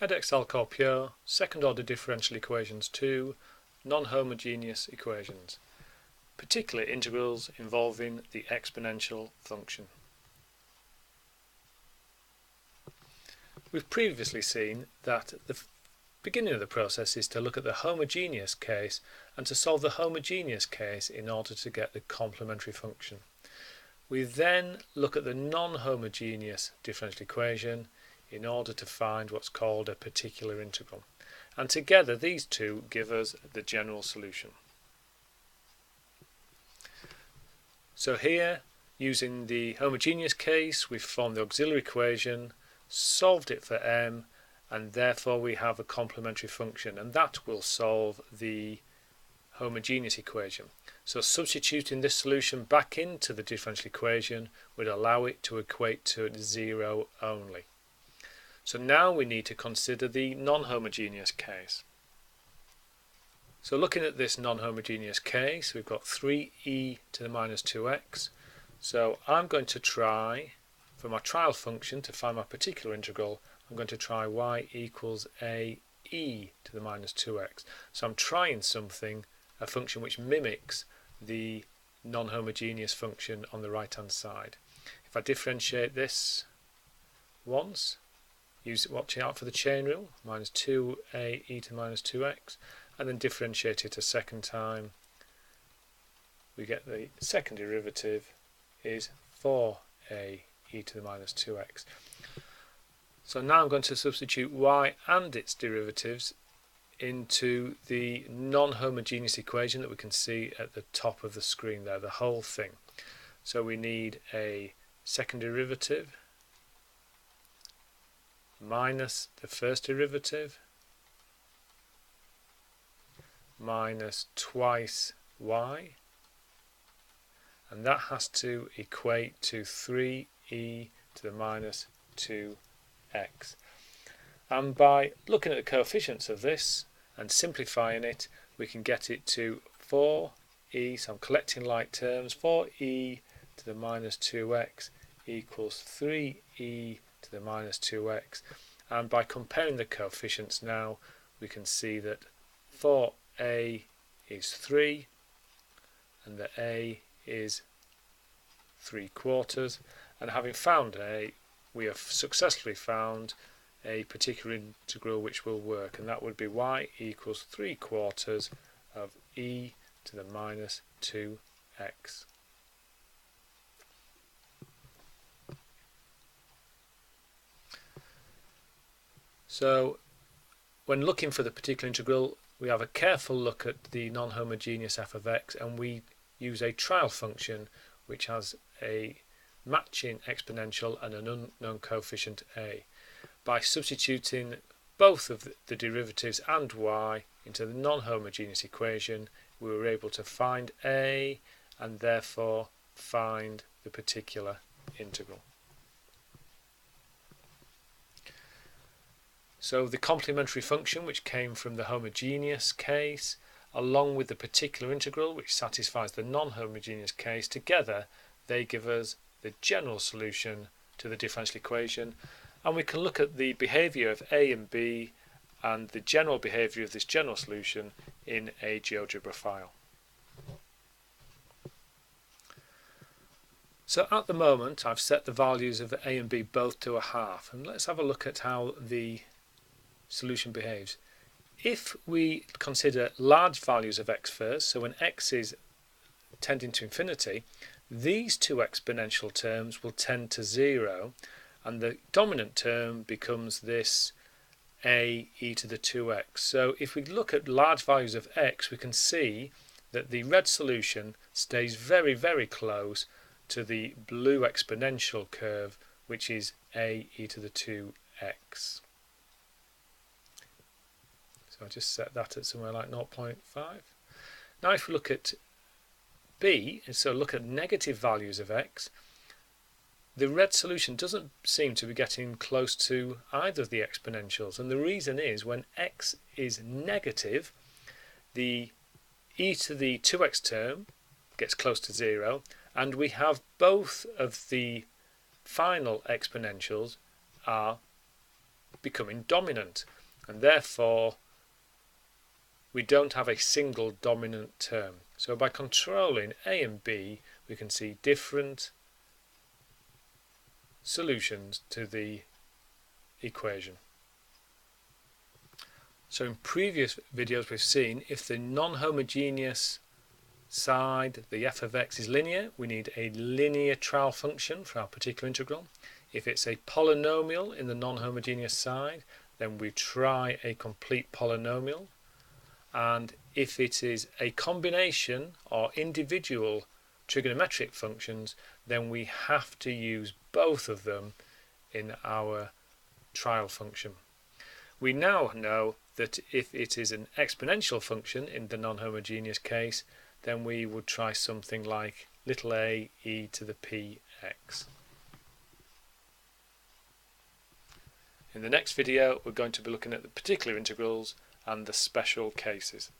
Edexcel Core Pure, second order differential equations 2, non-homogeneous equations, particular integrals involving the exponential function. We've previously seen that the beginning of the process is to look at the homogeneous case and to solve the homogeneous case in order to get the complementary function. We then look at the non-homogeneous differential equation in order to find what's called a particular integral. And together these two give us the general solution. So here, using the homogeneous case, we've formed the auxiliary equation, solved it for m, and therefore we have a complementary function, and that will solve the homogeneous equation. So substituting this solution back into the differential equation would allow it to equate to 0 only. So now we need to consider the non-homogeneous case. So looking at this non-homogeneous case, we've got 3e to the minus 2x. So I'm going to try, for my trial function, to find my particular integral, I'm going to try y equals a e to the minus 2x. So I'm trying something, a function which mimics the non-homogeneous function on the right hand side. If I differentiate this once, watching out for the chain rule, minus 2a e to the minus 2x, and then differentiate it a second time, we get the second derivative is 4a e to the minus 2x. So now I'm going to substitute y and its derivatives into the non-homogeneous equation that we can see at the top of the screen there, the whole thing. So we need a second derivative minus the first derivative minus twice y, and that has to equate to 3e to the minus 2x. And by looking at the coefficients of this and simplifying it, we can get it to 4e, so I'm collecting like terms, 4e to the minus 2x equals 3e to the minus 2x. And by comparing the coefficients now, we can see that 4a is 3 and the a is 3/4, and having found a, we have successfully found a particular integral which will work, and that would be y equals 3/4 of e to the minus 2x. So when looking for the particular integral, we have a careful look at the non-homogeneous f of x, and we use a trial function which has a matching exponential and an unknown coefficient a. By substituting both of the derivatives and y into the non-homogeneous equation, we were able to find a and therefore find the particular integral. So the complementary function, which came from the homogeneous case, along with the particular integral, which satisfies the non-homogeneous case, together they give us the general solution to the differential equation. And we can look at the behaviour of a and b and the general behaviour of this general solution in a GeoGebra file. So at the moment I've set the values of a and b both to 1/2, and let's have a look at how the solution behaves. If we consider large values of x first, so when x is tending to infinity, these two exponential terms will tend to 0, and the dominant term becomes this a e to the 2x. So if we look at large values of x, we can see that the red solution stays very, very close to the blue exponential curve, which is a e to the 2x. So I'll just set that at somewhere like 0.5. Now if we look at b, and so look at negative values of x, the red solution doesn't seem to be getting close to either of the exponentials, and the reason is when x is negative, the e to the 2x term gets close to 0, and we have both of the final exponentials are becoming dominant, and therefore we don't have a single dominant term. So by controlling A and B, we can see different solutions to the equation. So in previous videos we've seen if the non-homogeneous side, the f of x, is linear, we need a linear trial function for our particular integral. If it's a polynomial in the non-homogeneous side, then we try a complete polynomial. And if it is a combination or individual trigonometric functions, then we have to use both of them in our trial function. We now know that if it is an exponential function in the non-homogeneous case, then we would try something like little a e to the px. In the next video, we're going to be looking at the particular integrals and the special cases.